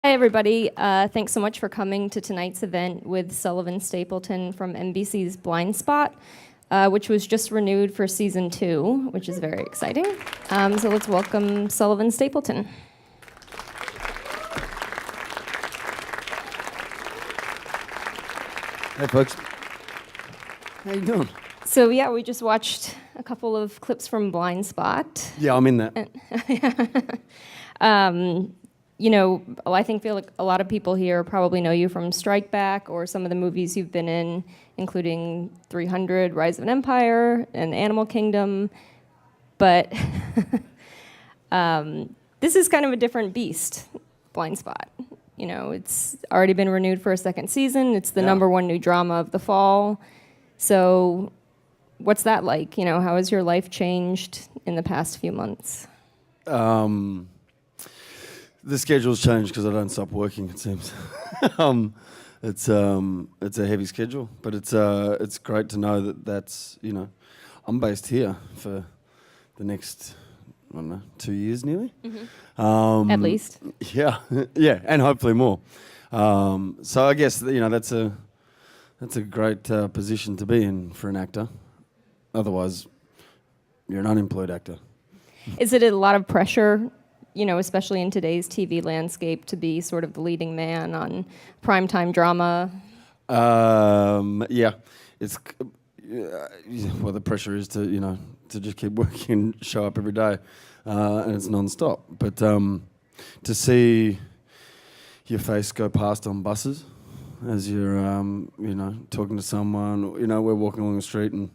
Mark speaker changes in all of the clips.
Speaker 1: Hi, everybody. Thanks so much for coming to tonight's event with Sullivan Stapleton from NBC's Blindspot, which was just renewed for season 2, which is very exciting. So let's welcome Sullivan Stapleton.
Speaker 2: Hey, folks. How you doing?
Speaker 1: So yeah, we just watched a couple of clips from Blindspot.
Speaker 2: Yeah, I'm in that.
Speaker 1: I feel like a lot of people here probably know you from Strike Back or some of the movies you've been in, including 300, Rise of an Empire, and Animal Kingdom. But this is kind of a different beast, Blindspot. You know, it's already been renewed for a second season. It's the number one new drama of the fall. So what's that like? You know, how has your life changed in the past few months?
Speaker 2: The schedule's changed because I don't stop working, it seems. It's a heavy schedule, but it's great to know that's, I'm based here for the next, 2 years nearly.
Speaker 1: Mm-hmm. At least.
Speaker 2: Yeah, yeah, and hopefully more. So I guess, that's a great position to be in for an actor. Otherwise, you're an unemployed actor.
Speaker 1: Is it a lot of pressure, especially in today's TV landscape, to be sort of the leading man on primetime drama?
Speaker 2: Yeah, it's the pressure is to just keep working and show up every day, and it's non-stop. But to see your face go past on buses as you're talking to someone, we're walking along the street and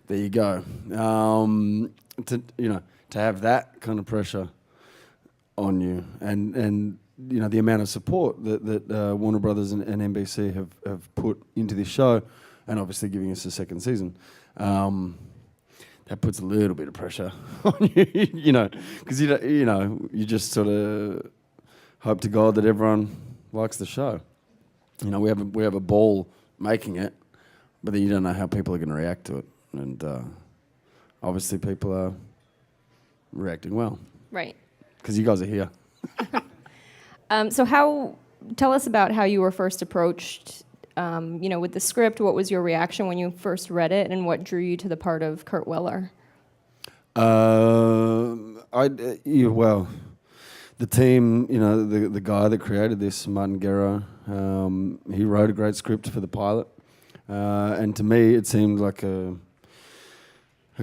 Speaker 2: there you go. To have that kind of pressure on you, and the amount of support that Warner Brothers and NBC have put into this show, and obviously giving us a second season, that puts a little bit of pressure on you, because you just sort of hope to God that everyone likes the show. We have a ball making it, but then you don't know how people are going to react to it, and obviously people are reacting well.
Speaker 1: Right.
Speaker 2: Because you guys are here.
Speaker 1: Tell us about how you were first approached, with the script. What was your reaction when you first read it, and what drew you to the part of Kurt Weller?
Speaker 2: The team, the guy that created this, Martin Guerra, he wrote a great script for the pilot. And to me, it seemed like a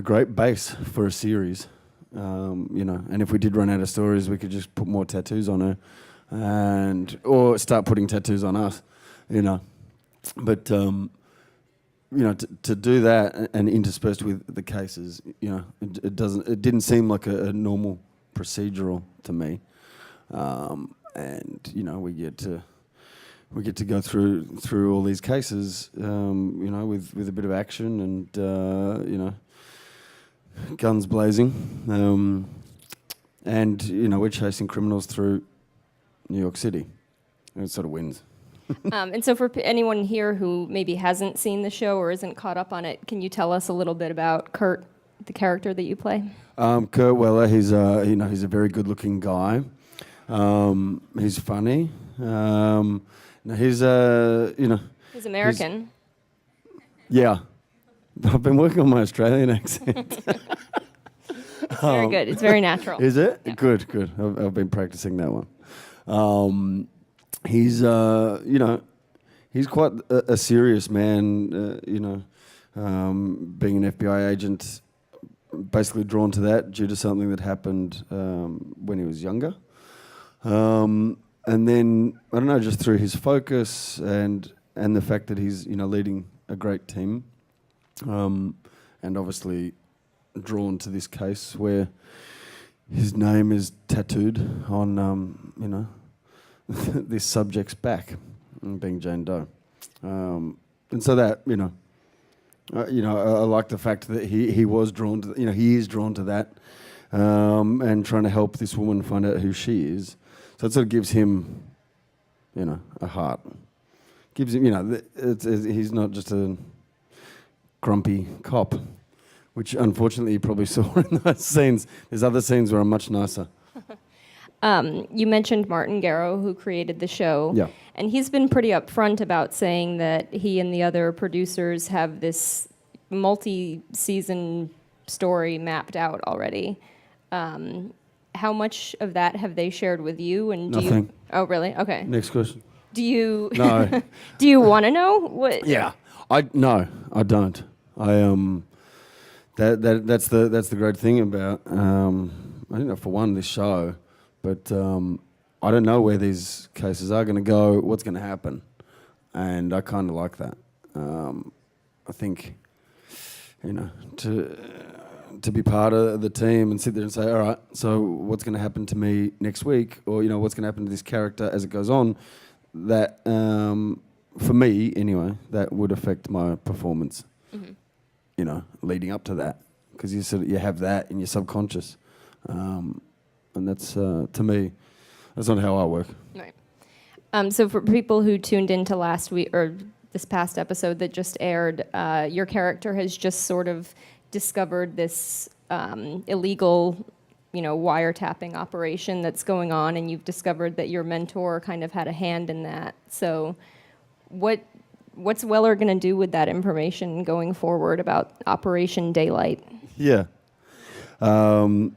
Speaker 2: great base for a series. And if we did run out of stories, we could just put more tattoos on her, or start putting tattoos on us, But to do that and interspersed with the cases, it didn't seem like a normal procedural to me, and we get to go through all these cases, with a bit of action and guns blazing, and we're chasing criminals through New York City, and it sort of wins.
Speaker 1: And so for anyone here who maybe hasn't seen the show or isn't caught up on it, can you tell us a little bit about Kurt, the character that you play?
Speaker 2: Kurt Weller, he's a very good-looking guy. He's funny. He's
Speaker 1: He's American.
Speaker 2: Yeah. I've been working on my Australian accent.
Speaker 1: It's very good. It's very natural.
Speaker 2: Is it?
Speaker 1: Yeah.
Speaker 2: Good. I've been practicing that one. He's quite a serious man, being an FBI agent, basically drawn to that due to something that happened when he was younger. And then, I don't know, just through his focus and the fact that he's, leading a great team, and obviously drawn to this case where his name is tattooed on, this subject's back, being Jane Doe. And so that, I like the fact that he was drawn to, he is drawn to that, and trying to help this woman find out who she is. So it sort of gives him, a heart. Gives him, he's not just a grumpy cop, which unfortunately you probably saw in those scenes. There's other scenes where I'm much nicer.
Speaker 1: You mentioned Martin Garrow, who created the show.
Speaker 2: Yeah.
Speaker 1: And he's been pretty upfront about saying that he and the other producers have this multi-season story mapped out already. How much of that have they shared with you? And do
Speaker 2: Nothing.
Speaker 1: you? Oh, really? Okay.
Speaker 2: Next question.
Speaker 1: Do you?
Speaker 2: No.
Speaker 1: Do you want to know what?
Speaker 2: Yeah. I don't. That's the great thing about I don't know, for one, this show, but I don't know where these cases are going to go, what's going to happen, and I kind of like that. I think, to be part of the team and sit there and say, all right, so what's going to happen to me next week, or what's going to happen to this character as it goes on, that for me anyway, that would affect my performance. Mm-hmm. Leading up to that, because you have that in your subconscious, and that's to me, that's not how I work.
Speaker 1: Right. So for people who tuned into last week or this past episode that just aired, your character has just sort of discovered this illegal, wiretapping operation that's going on, and you've discovered that your mentor kind of had a hand in that. So, what's Weller going to do with that information going forward about Operation Daylight?
Speaker 2: Yeah. Well,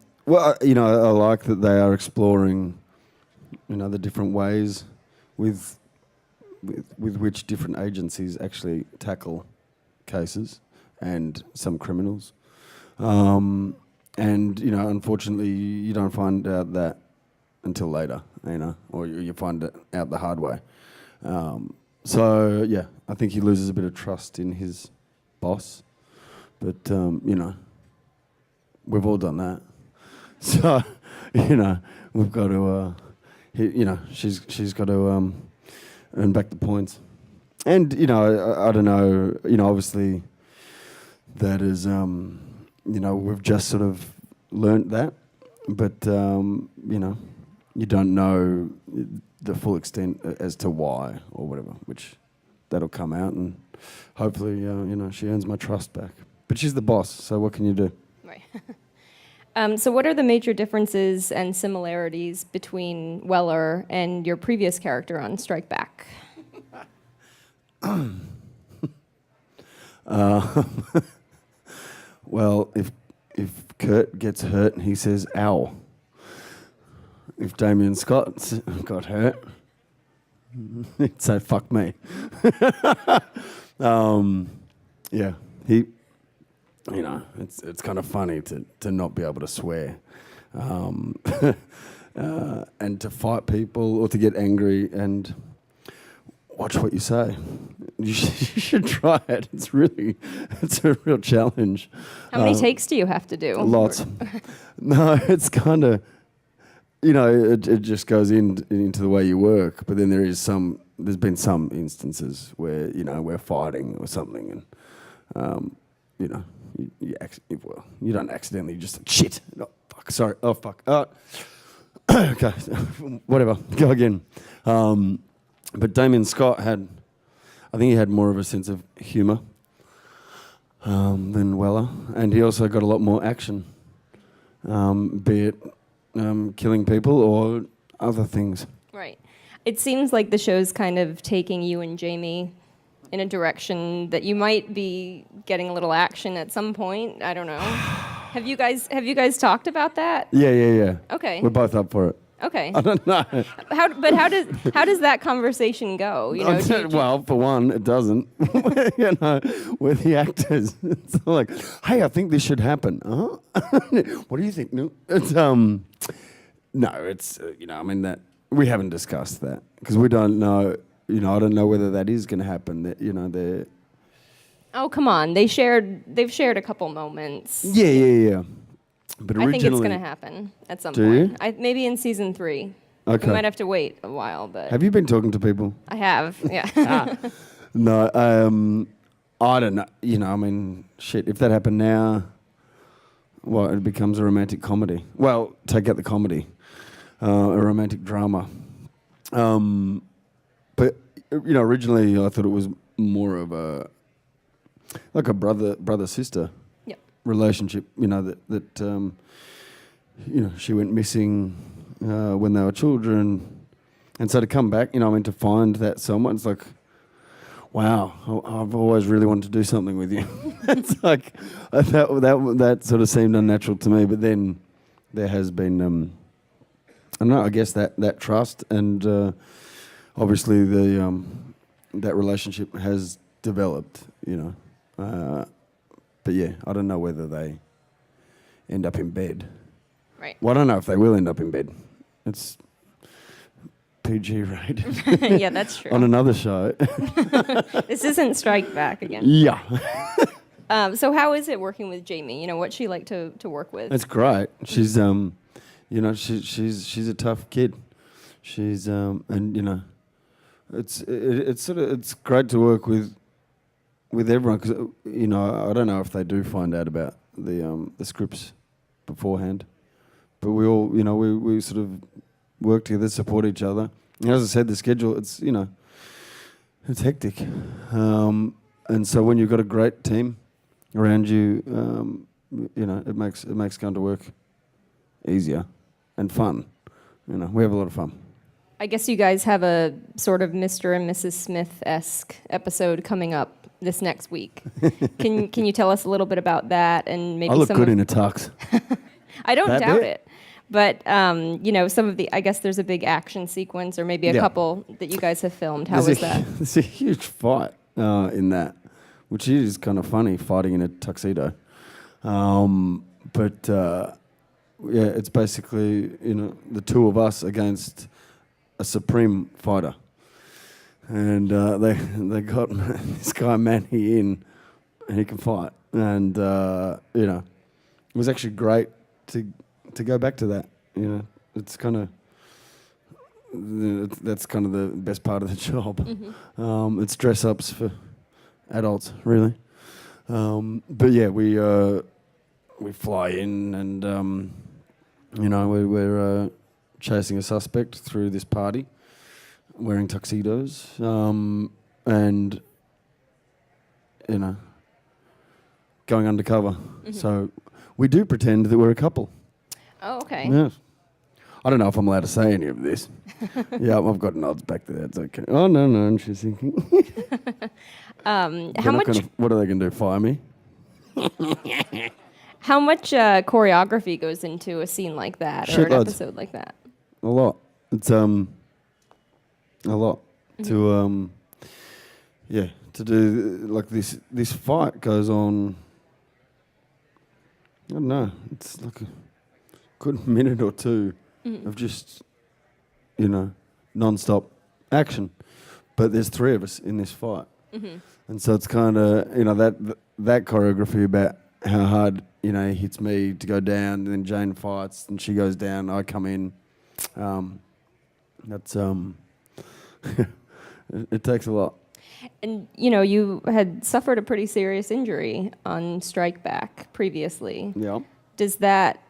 Speaker 2: I like that they are exploring, the different ways with which different agencies actually tackle cases and some criminals. And, unfortunately, you don't find out that until later, or you find it out the hard way. So, yeah, I think he loses a bit of trust in his boss. But, we've all done that. So, we've got to, she's got to earn back the points. And, I don't know, obviously that is, we've just sort of learnt that. But, you don't know the full extent as to why or whatever, which that'll come out, and hopefully, she earns my trust back. But she's the boss, so what can you do?
Speaker 1: Right. So what are the major differences and similarities between Weller and your previous character on Strike Back?
Speaker 2: Well, if Kurt gets hurt and he says, ow. If Damien Scott got hurt, he'd say, fuck me. Yeah, he, it's kind of funny to not be able to swear. And to fight people or to get angry and watch what you say. You should try it. It's a real challenge.
Speaker 1: How many takes do you have to do?
Speaker 2: Lots. No, it's kind of, it just goes into the way you work. But then there's been some instances where, we're fighting or something and, you don't accidentally just, shit, oh, fuck, sorry, oh, fuck, okay, whatever, go again. But Damien Scott I think he had more of a sense of humour than Weller, and he also got a lot more action, be it killing people or other things.
Speaker 1: Right. It seems like the show's kind of taking you and Jamie in a direction that you might be getting a little action at some point. I don't know. Have you guys talked about that?
Speaker 2: Yeah.
Speaker 1: Okay.
Speaker 2: We're both up for it.
Speaker 1: Okay.
Speaker 2: I don't know.
Speaker 1: How does that conversation go?
Speaker 2: Well, for one, it doesn't. We're the actors. It's like, hey, I think this should happen. What do you think? No, it's no, it's that we haven't discussed that because we don't know. I don't know whether that is going to happen. That they're.
Speaker 1: Oh, come on! They've shared a couple moments.
Speaker 2: Yeah. But
Speaker 1: I think it's going to happen at some point. Maybe in season 3.
Speaker 2: Okay.
Speaker 1: We might have to wait a while, but...
Speaker 2: Have you been talking to people?
Speaker 1: I have, yeah.
Speaker 2: No, I don't know. Shit, if that happened now, well, it becomes a romantic comedy. Well, take out the comedy. A romantic drama. But, originally I thought it was more of a brother-sister relationship, that she went missing when they were children. And so to come back, to find that someone, it's like, wow, I've always really wanted to do something with you. It's like, that sort of seemed unnatural to me. But then there has been, I don't know, I guess that trust and obviously that relationship has developed, but yeah, I don't know whether they end up in bed.
Speaker 1: Right.
Speaker 2: Well, I don't know if they will end up in bed. It's PG rated.
Speaker 1: Yeah, that's true.
Speaker 2: On another show.
Speaker 1: This isn't Strike Back again.
Speaker 2: Yeah.
Speaker 1: So how is it working with Jamie? What's she like to work with?
Speaker 2: It's great. She's she's a tough kid. She's and it's great to work with everyone because I don't know if they do find out about the scripts beforehand, but we all we sort of work together, support each other. And as I said, the schedule it's it's hectic, and so when you've got a great team around you, it makes going to work easier and fun. We have a lot of fun.
Speaker 1: I guess you guys have a sort of Mr. and Mrs. Smith-esque episode coming up this next week. Can you tell us a little bit about that and maybe
Speaker 2: I look good in a tux.
Speaker 1: I don't
Speaker 2: That
Speaker 1: doubt
Speaker 2: bit?
Speaker 1: it. But some of the I guess there's a big action sequence or maybe a
Speaker 2: Yeah.
Speaker 1: couple that you guys have filmed. How
Speaker 2: There's
Speaker 1: was that?
Speaker 2: There's a huge fight in that, which is kind of funny, fighting in a tuxedo. But it's basically the two of us against a supreme fighter, and they got this guy Manny in, and he can fight, and it was actually great to go back to that. It's kind of that's kind of the best part of the job.
Speaker 1: Mm-hmm.
Speaker 2: It's dress ups for adults, really. But yeah, we fly in and we're chasing a suspect through this party, wearing tuxedos, and going undercover.
Speaker 1: Mm-hmm.
Speaker 2: So we do pretend that we're a couple.
Speaker 1: Oh, okay.
Speaker 2: Yes. I don't know if I'm allowed to say any of this. Yeah, I've got nods back there. It's okay. Oh no, and she's thinking.
Speaker 1: How much
Speaker 2: What are they going to do? Fire me?
Speaker 1: How much choreography goes into a scene like that or an
Speaker 2: Shitloads.
Speaker 1: episode like that?
Speaker 2: A lot. It's a lot to to do like this fight goes on. I don't know. It's like a good minute or two of just non-stop action, but there's three of us in this fight, and so it's kind of that choreography about how hard he hits me to go down, and then Jane fights and she goes down. I come in. That's it takes a lot.
Speaker 1: And you had suffered a pretty serious injury on Strike Back previously.
Speaker 2: Yeah.
Speaker 1: Does that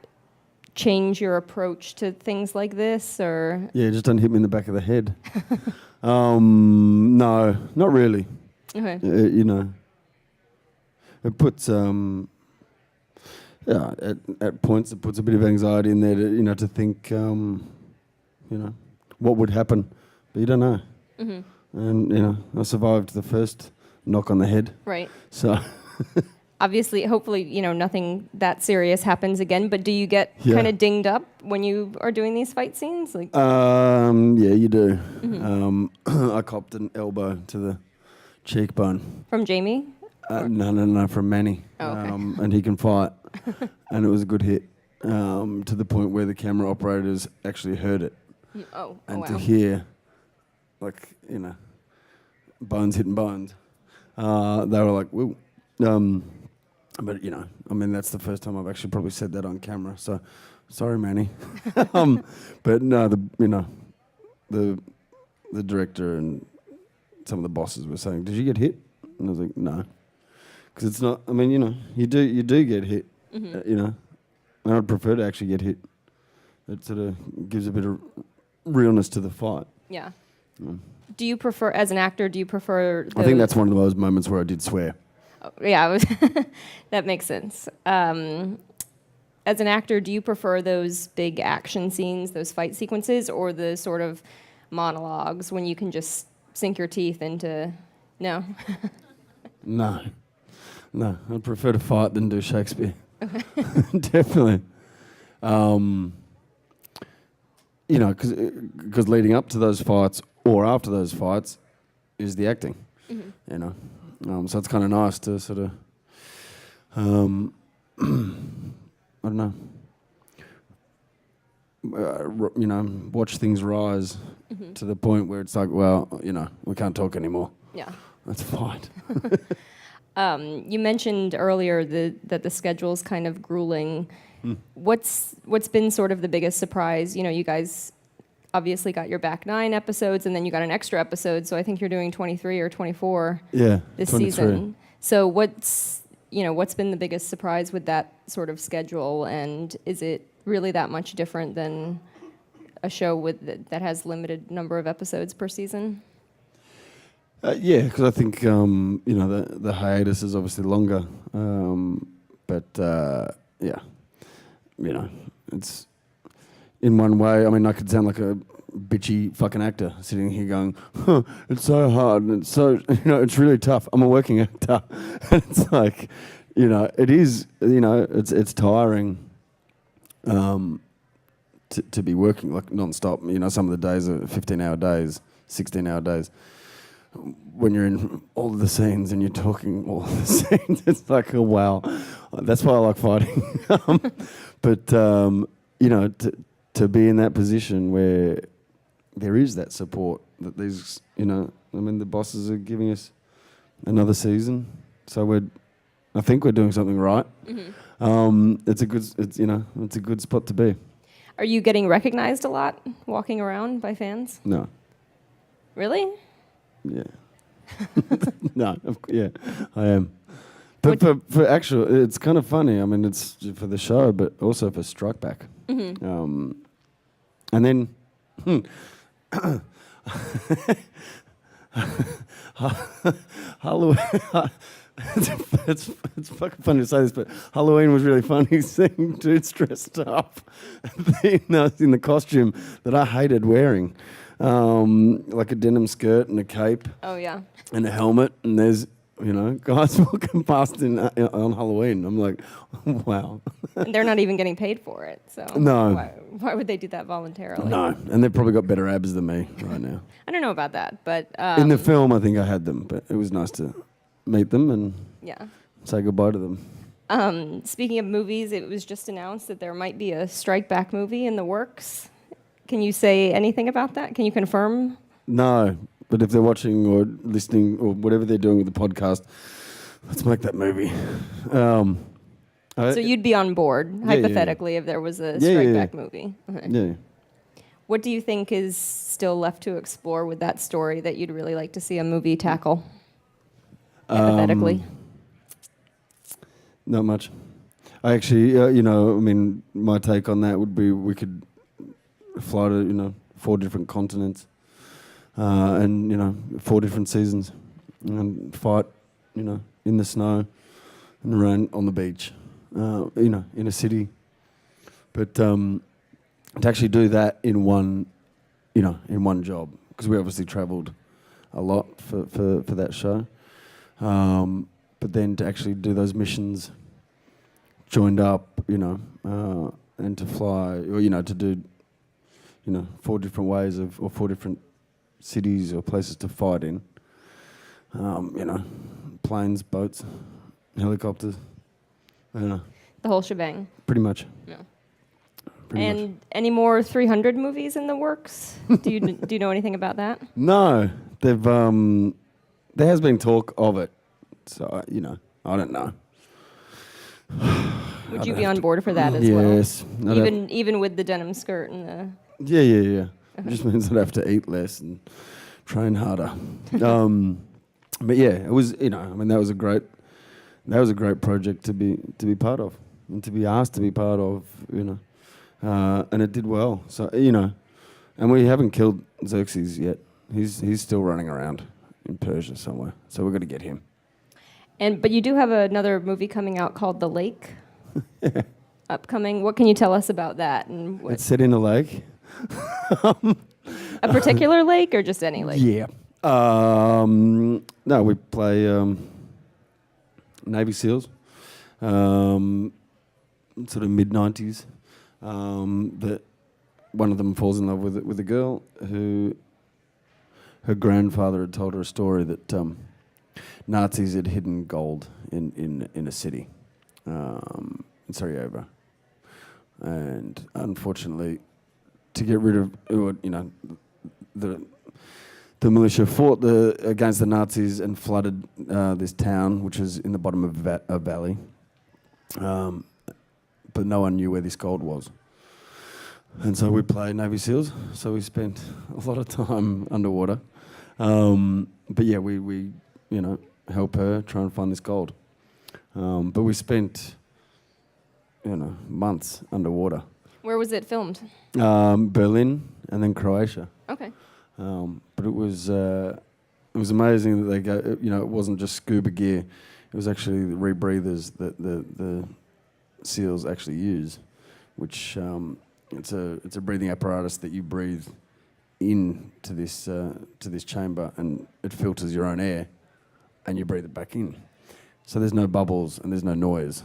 Speaker 1: change your approach to things like this, or?
Speaker 2: Yeah, just don't hit me in the back of the head. No, not really.
Speaker 1: Okay.
Speaker 2: It puts at points it puts a bit of anxiety in there to to think what would happen, but you don't know.
Speaker 1: Mm-hmm.
Speaker 2: And I survived the first knock on the head.
Speaker 1: Right.
Speaker 2: So
Speaker 1: Obviously, hopefully, nothing that serious happens again. But do you get
Speaker 2: Yeah.
Speaker 1: kind of dinged up when you are doing these fight scenes? Like,
Speaker 2: yeah, you do.
Speaker 1: Mm-hmm.
Speaker 2: I copped an elbow to the cheekbone.
Speaker 1: from Jamie?
Speaker 2: No, from Manny.
Speaker 1: Oh, okay.
Speaker 2: And he can fight. And it was a good hit to the point where the camera operators actually heard it.
Speaker 1: Oh,
Speaker 2: And
Speaker 1: wow.
Speaker 2: to hear, like, bones hitting bones, they were like, whoa. But, that's the first time I've actually probably said that on camera. So, sorry, Manny. But no, the director and some of the bosses were saying, did you get hit? And I was like, no. Because it's not, you do get hit, and I'd prefer to actually get hit. It sort of gives a bit of realness to the fight.
Speaker 1: Yeah. Do you prefer, as an actor,
Speaker 2: I think that's one of those moments where I did swear.
Speaker 1: Oh, yeah, that makes sense. as an actor, do you prefer those big action scenes, those fight sequences, or the sort of monologues when you can just sink your teeth into? No.
Speaker 2: No, I prefer to fight than do Shakespeare. Definitely. You know, because leading up to those fights or after those fights is the acting.
Speaker 1: Mm-hmm.
Speaker 2: You know, so it's kind of nice to sort of, I don't know, you know, watch things rise to the point where it's like, well, you know, we can't talk anymore.
Speaker 1: Yeah.
Speaker 2: That's fine.
Speaker 1: You mentioned earlier that the schedule's kind of grueling. What's been sort of the biggest surprise? You know, you guys obviously got your back 9 episodes, and then you got an extra episode. So I think you're doing 23 or 24 this
Speaker 2: 23.
Speaker 1: season. So what's been the biggest surprise with that sort of schedule, and is it really that much different than a show that has limited number of episodes per season?
Speaker 2: Yeah, because I think you know the hiatus is obviously longer, but yeah, you know, it's in one way. I mean, I could sound like a bitchy fucking actor sitting here going, huh, "It's so hard and it's so it's really tough." I'm a working actor, and it's like, it is, it's tiring, to be working like non-stop. Some of the days are 15-hour days, 16-hour days. When you're in all of the scenes and you're talking all of the scenes, it's like, oh, wow. That's why I like fighting. But, to be in that position where there is that support, that these, the bosses are giving us another season. So I think we're doing something right. Mm-hmm. It's a good spot to be.
Speaker 1: Are you getting recognized a lot walking around by fans?
Speaker 2: No.
Speaker 1: Really?
Speaker 2: Yeah. No, yeah, I am. But for actual, it's kind of funny. I mean, it's for the show, but also for Strike Back. Mm-hmm. And then Halloween. It's fucking funny to say this, but Halloween was really funny seeing dudes dressed up in the costume that I hated wearing. Like a denim skirt and a cape.
Speaker 1: Oh, yeah.
Speaker 2: And a helmet, and there's, guys walking past on Halloween. I'm like, wow.
Speaker 1: And they're not even getting paid for it, so
Speaker 2: no.
Speaker 1: Why would they do that voluntarily?
Speaker 2: No, and they've probably got better abs than me right now.
Speaker 1: I don't know about that, but...
Speaker 2: in the film, I think I had them, but it was nice to meet them and say goodbye to them.
Speaker 1: Speaking of movies, it was just announced that there might be a Strike Back movie in the works. Can you say anything about that? Can you confirm? No,
Speaker 2: but if they're watching or listening or whatever they're doing with the podcast, let's make that movie.
Speaker 1: So you'd be on board, hypothetically, if there was a Strike Back movie. Okay.
Speaker 2: Yeah.
Speaker 1: What do you think is still left to explore with that story that you'd really like to see a movie tackle? Hypothetically.
Speaker 2: Not much. I actually, my take on that would be we could fly to 4 different continents, and 4 different seasons, and fight in the snow and around on the beach, in a city. But to actually do that in one job, because we obviously travelled a lot for that show, but then to actually do those missions joined up, and to fly, or to do 4 different ways or 4 different cities or places to fight in. Planes, boats, helicopters.
Speaker 1: The whole shebang.
Speaker 2: Pretty much.
Speaker 1: Yeah.
Speaker 2: Pretty much.
Speaker 1: Any more 300 movies in the works? Do you know anything about that?
Speaker 2: No, they've there has been talk of it, so I don't know.
Speaker 1: Would you be on board for that as well?
Speaker 2: Yes.
Speaker 1: Even with the denim skirt and the...
Speaker 2: Yeah. It just means I'd have to eat less and train harder. But yeah, it was, that was a great project to be part of and to be asked to be part of, and it did well. So, and we haven't killed Xerxes yet. He's still running around in Persia somewhere. So we've got to get him.
Speaker 1: But you do have another movie coming out called The Lake. upcoming. What can you tell us about that? And
Speaker 2: It's set in a lake.
Speaker 1: a particular lake or just any lake?
Speaker 2: Yeah. No, we play Navy SEALs, sort of mid-90s. That one of them falls in love with a girl who her grandfather had told her a story that Nazis had hidden gold in a city in Sarajevo, and unfortunately, to get rid of the militia fought against the Nazis and flooded this town, which is in the bottom of a valley. But no one knew where this gold was. And so we played Navy SEALs, so we spent a lot of time underwater. But yeah, we help her try and find this gold. But we spent, months underwater.
Speaker 1: Where was it filmed?
Speaker 2: Berlin and then Croatia.
Speaker 1: Okay.
Speaker 2: But it was amazing that they go. It wasn't just scuba gear; it was actually the rebreathers that the SEALs actually use, which it's a breathing apparatus that you breathe into this chamber, and it filters your own air, and you breathe it back in. So there's no bubbles and there's no noise.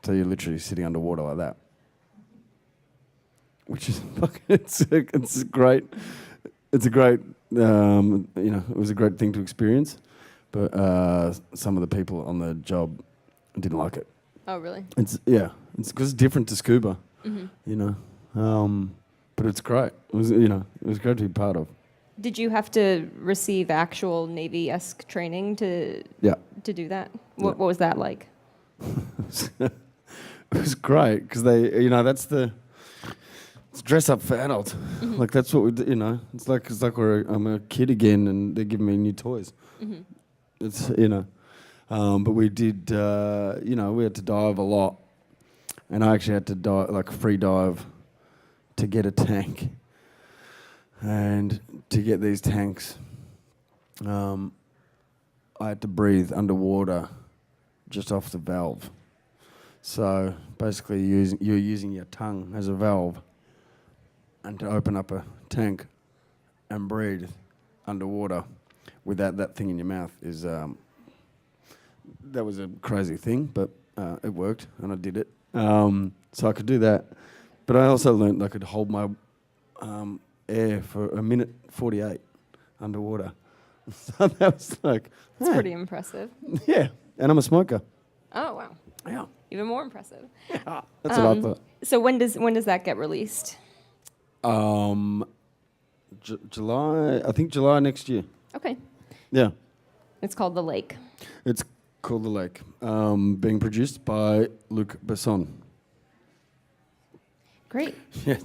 Speaker 2: So you're literally sitting underwater like that, which is it's great. It's a great, it was a great thing to experience, but some of the people on the job didn't like it.
Speaker 1: Oh, really?
Speaker 2: It's because it's different to scuba, but it's great. It was great to be part of.
Speaker 1: Did you have to receive actual Navy-esque training to do that? What was that like?
Speaker 2: It was great because it's dress up for adults.
Speaker 1: Mm-hmm.
Speaker 2: Like that's what we do. It's like I'm a kid again, and they're giving me new toys.
Speaker 1: Mm-hmm.
Speaker 2: It's but we did we had to dive a lot, and I actually had to dive free dive to get a tank, and to get these tanks, I had to breathe underwater, just off the valve. So basically, you're using your tongue as a valve. And to open up a tank and breathe underwater without that thing in your mouth is that was a crazy thing, but it worked and I did it. So I could do that, but I also learned I could hold my air for a minute 48 underwater. So that was like
Speaker 1: That's pretty impressive.
Speaker 2: Yeah, and I'm a smoker.
Speaker 1: Oh, wow.
Speaker 2: Yeah,
Speaker 1: Even more impressive.
Speaker 2: that's what I thought.
Speaker 1: So when does that get released?
Speaker 2: July. I think July next year.
Speaker 1: Okay.
Speaker 2: Yeah.
Speaker 1: It's called The Lake.
Speaker 2: It's called The Lake. Being produced by Luc Besson.
Speaker 1: Great.
Speaker 2: Yeah.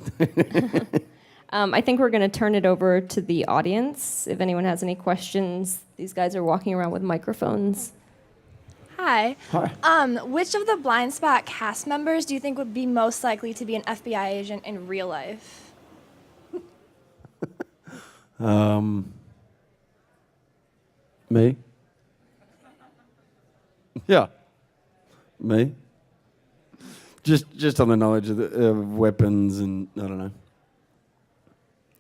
Speaker 1: I think we're going to turn it over to the audience. If anyone has any questions, these guys are walking around with microphones.
Speaker 3: Hi.
Speaker 2: Hi.
Speaker 3: Which of the Blindspot cast members do you think would be most likely to be an FBI agent in real life?
Speaker 2: Me? Yeah. Me? Just on the knowledge of the weapons and, I don't know,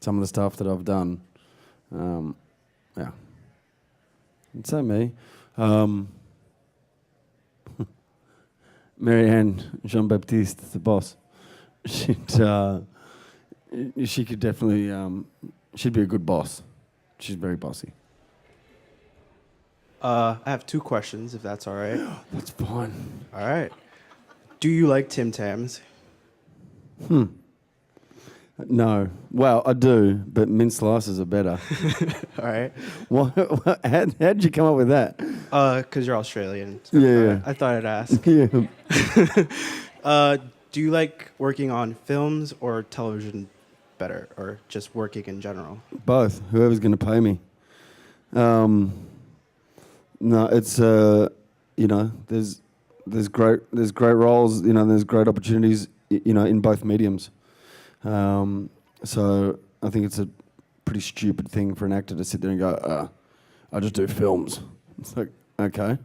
Speaker 2: some of the stuff that I've done. Yeah. I'd say me. Marianne Jean-Baptiste, the boss. She could definitely, she'd be a good boss. She's very bossy.
Speaker 4: I have two questions, if that's all right.
Speaker 2: That's fine.
Speaker 4: All right. Do you like Tim Tams?
Speaker 2: No. Well, I do, but mint slices are better.
Speaker 4: All right.
Speaker 2: How'd you come up with that?
Speaker 4: Because you're Australian. So
Speaker 2: Yeah.
Speaker 4: I thought I'd ask.
Speaker 2: Yeah.
Speaker 4: Do you like working on films or television better, or just working in general?
Speaker 2: Both. Whoever's going to pay me. No, it's there's great roles, there's great opportunities, in both mediums. So I think it's a pretty stupid thing for an actor to sit there and go, I just do films. It's like, okay,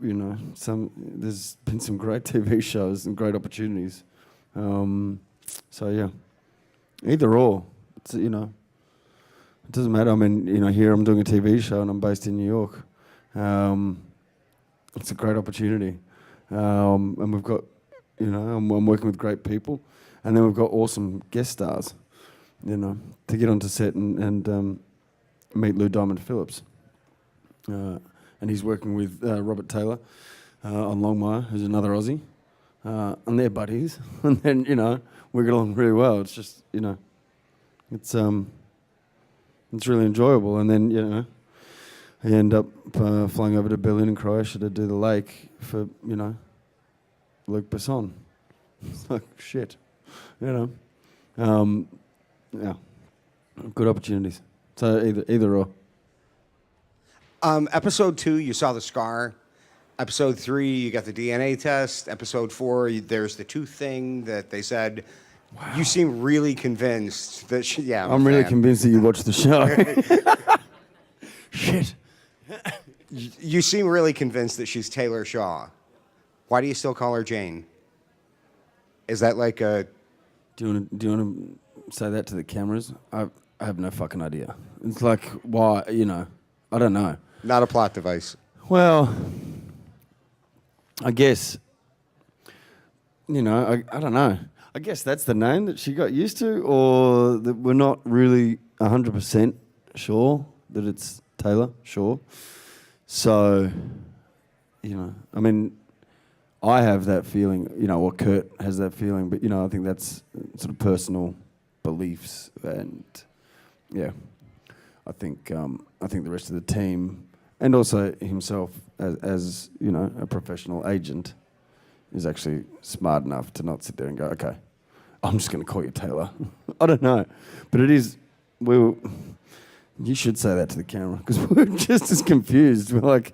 Speaker 2: there's been some great TV shows and great opportunities. So yeah, either or. It's, it doesn't matter. I mean, here I'm doing a TV show and I'm based in New York. It's a great opportunity, and we've got, I'm working with great people, and then we've got awesome guest stars, to get onto set and meet Lou Diamond Phillips. And he's working with Robert Taylor on Longmire, who's another Aussie, and they're buddies. And then, we get along really well. It's just, it's really enjoyable. And then, I end up flying over to Berlin in Croatia to do the lake for, Luc Besson. It's like, shit, Yeah, good opportunities. So either or.
Speaker 5: Episode 2, you saw the scar. Episode 3, you got the DNA test. Episode 4, there's the tooth thing that they said. Wow. You seem really convinced that she, yeah.
Speaker 2: I'm really convinced that you watched the show. Shit.
Speaker 5: You seem really convinced that she's Taylor Shaw. Why do you still call her Jane? Is that like a...
Speaker 2: Do you want to say that to the cameras? I have no fucking idea. It's like, why, I don't know.
Speaker 5: Not a plot device.
Speaker 2: Well, I guess, I don't know. I guess that's the name that she got used to, or that we're not really 100% sure that it's Taylor Shaw. So, I mean, I have that feeling, or Kurt has that feeling, but, I think that's sort of personal beliefs, and, yeah, I think the rest of the team, and also himself as a professional agent, is actually smart enough to not sit there and go, okay, I'm just going to call you Taylor. I don't know, but it is. You should say that to the camera, because we're just as confused. We're like,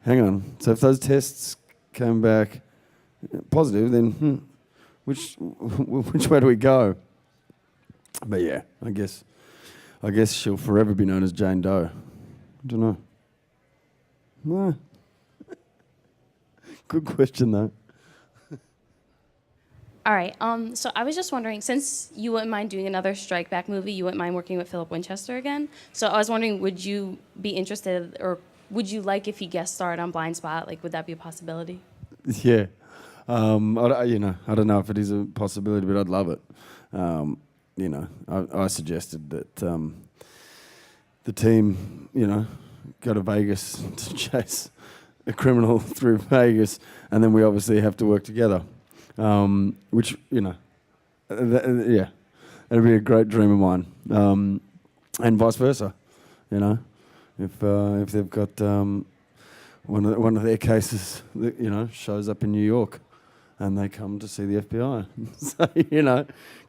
Speaker 2: hang on. So if those tests came back positive, then which way do we go? But yeah, I guess she'll forever be known as Jane Doe. I don't know. No. Good question, though.
Speaker 6: All right. So I was just wondering, since you wouldn't mind doing another Strike Back movie, you wouldn't mind working with Philip Winchester again. So I was wondering, would you be interested, or would you like if he guest starred on Blindspot? Like, would that be a possibility?
Speaker 2: Yeah. I don't know if it is a possibility, but I'd love it. I suggested that the team, go to Vegas to chase a criminal through Vegas, and then we obviously have to work together. Which, it'd be a great dream of mine. And vice versa, if they've got one of their cases that, shows up in New York, and they come to see the FBI, so,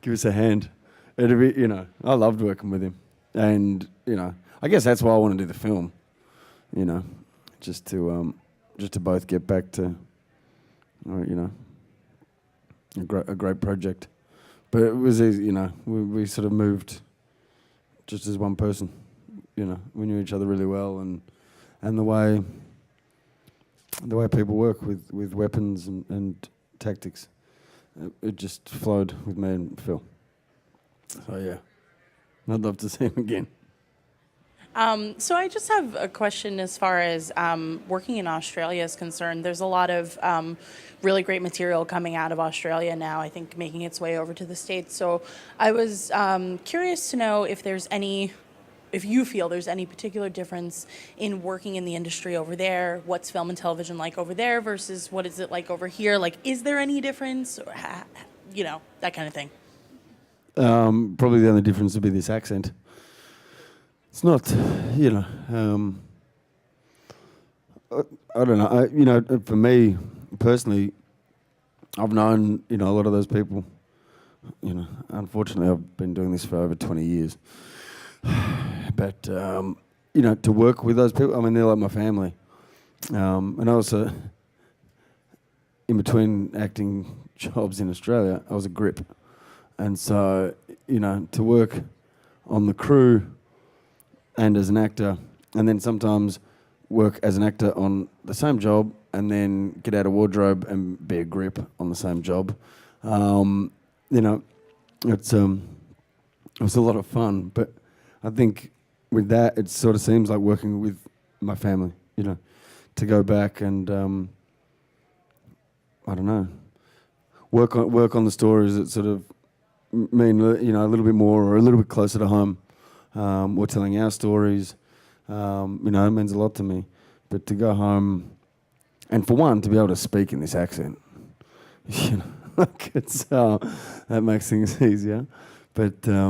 Speaker 2: give us a hand. It'd be, I loved working with him, and I guess that's why I want to do the film, just to both get back to, a great project. But it was easy, we sort of moved just as one person, we knew each other really well, and the way people work with weapons and tactics, it just flowed with me and Phil. So yeah, I'd love to see him again.
Speaker 7: So I just have a question as far as working in Australia is concerned. There's a lot of really great material coming out of Australia now, I think making its way over to the States. So I was curious to know if you feel there's any particular difference in working in the industry over there. What's film and television like over there versus what is it like over here? Like, is there any difference? Or, that kind of thing.
Speaker 2: Probably the only difference would be this accent. It's not, I don't know. For me personally, I've known, a lot of those people. Unfortunately, I've been doing this for over 20 years. But, to work with those people, I mean, they're like my family. And also, in between acting jobs in Australia, I was a grip. And so, to work on the crew and as an actor, and then sometimes work as an actor on the same job and then get out of wardrobe and be a grip on the same job. You know, it was a lot of fun, but I think with that, it sort of seems like working with my family, you know, to go back and, I don't know, work on the stories that sort of mean, you know, a little bit more or a little bit closer to home. We're telling our stories, you know, it means a lot to me. But to go home, and for one, to be able to speak in this accent, you know, like it's, that makes things easier. But I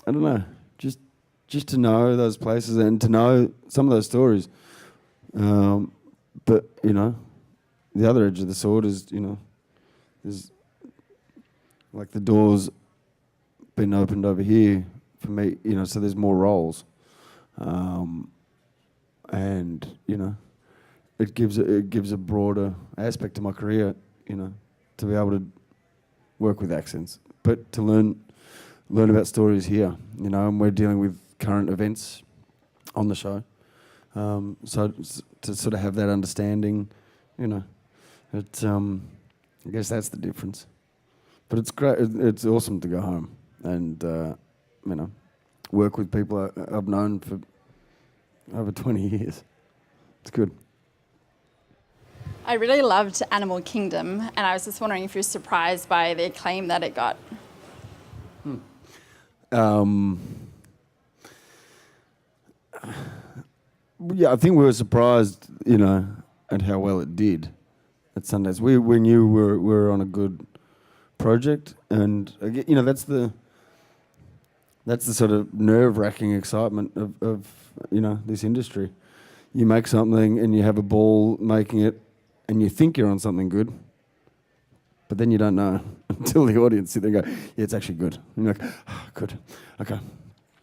Speaker 2: don't know, just to know those places and to know some of those stories. But, you know, the other edge of the sword is, you know, there's like the doors been opened over here for me, you know, so there's more roles. And, you know, it gives a broader aspect to my career, you know, to be able to work with accents, but to learn about stories here, you know, and we're dealing with current events on the show. So to sort of have that understanding, you know, I guess that's the difference. But it's great. It's awesome to go home and you know, work with people I've known for over 20 years. It's good.
Speaker 8: I really loved Animal Kingdom, and I was just wondering if you're surprised by the acclaim that it got.
Speaker 2: Yeah, I think we were surprised, you know, at how well it did at Sundance. We knew we were on a good project, and you know, that's the sort of nerve-wracking excitement of you know, this industry. You make something and you have a ball making it, and you think you're on something good, but then you don't know until the audience sit there and go, yeah, it's actually good. And you're like, oh, good, okay.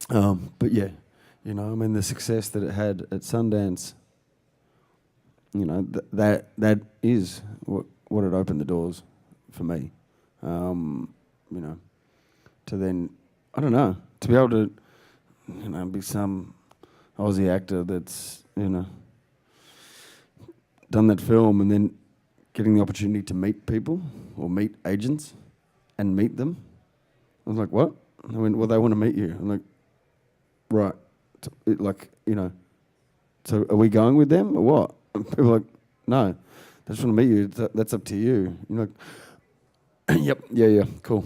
Speaker 2: But yeah, you know, I mean, the success that it had at Sundance, you know, that is what it opened the doors for me. You know, to then, I don't know, to be able to, you know, be some Aussie actor that's, you know, done that film and then getting the opportunity to meet people or meet agents and meet them. I was like, what? I went, well, they want to meet you. I'm like, right. Like, you know, so are we going with them or what? And people are like, no, they just want to meet you. That's up to you. You're like, yep, yeah, cool.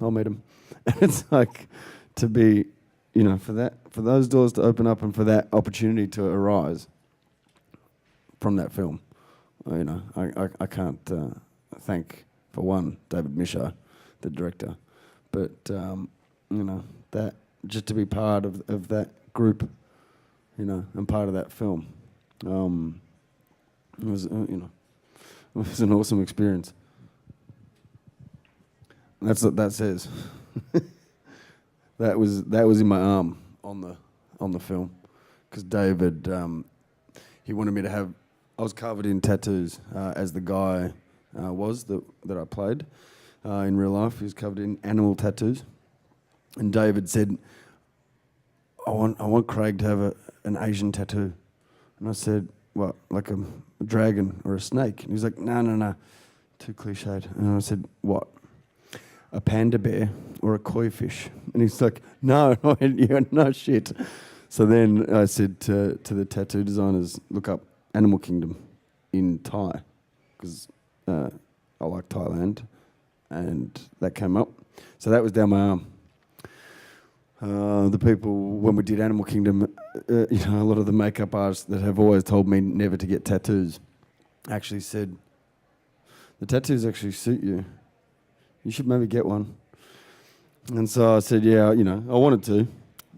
Speaker 2: I'll meet them. And it's like to be, you know, for those doors to open up and for that opportunity to arise from that film. You know, I can't thank, for one, David Misha, the director, but, you know, that just to be part of that group, you know, and part of that film, it was, you know, it was an awesome experience. And that's what that says. That was in my arm on the film, because David, he wanted me to have. I was covered in tattoos as the guy was that I played in real life. He was covered in animal tattoos, and David said, "I want Craig to have an Asian tattoo," and I said, "What, like a dragon or a snake?" And he's like, "No, too cliched." And I said, "What? A panda bear or a koi fish?" And he's like, "No, no shit." So then I said to the tattoo designers, look up Animal Kingdom in Thai, because I like Thailand, and that came up. So that was down my arm. The people, when we did Animal Kingdom, you know, a lot of the makeup artists that have always told me never to get tattoos actually said, the tattoos actually suit you. You should maybe get one. And so I said, yeah, you know, I wanted to.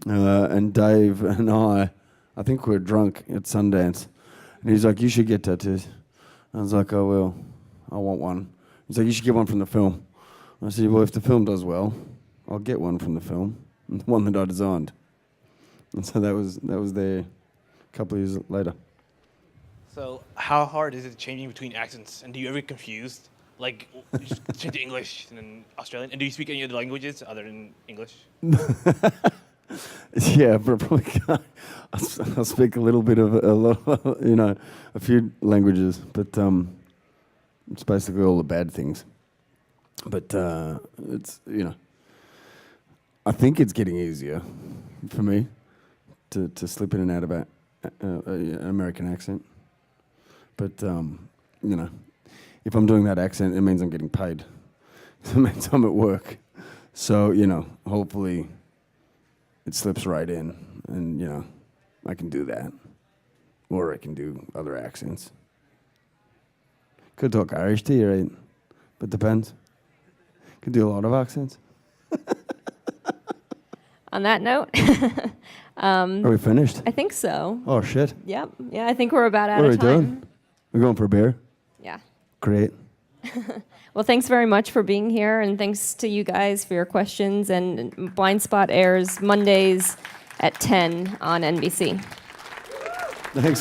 Speaker 2: And Dave and I think we were drunk at Sundance. And he's like, you should get tattoos. I was like, oh, well, I want one. He's like, you should get one from the film. I said, well, if the film does well, I'll get one from the film, the one that I designed. And so that was there a couple of years later.
Speaker 9: So how hard is it changing between accents? And do you ever get confused? Like, just change to English and then Australian? And do you speak any other languages other than English?
Speaker 2: Yeah, but probably can't. I speak a little bit of a lot, a few languages, but it's basically all the bad things. But it's I think it's getting easier for me to slip in and out of an American accent. But if I'm doing that accent, it means I'm getting paid. It means I'm at work. So hopefully it slips right in, and I can do that, or I can do other accents. Could talk Irish to you, right? But depends. Could do a lot of accents.
Speaker 1: On that note,
Speaker 2: Are we finished?
Speaker 1: I think so.
Speaker 2: Oh shit!
Speaker 1: Yep. Yeah, I think we're about out
Speaker 2: What are
Speaker 1: of
Speaker 2: we
Speaker 1: time.
Speaker 2: doing? We're going for a beer.
Speaker 1: Yeah.
Speaker 2: Great.
Speaker 1: Well, thanks very much for being here, and thanks to you guys for your questions. And Blindspot airs Mondays at 10 on NBC.
Speaker 2: Thanks.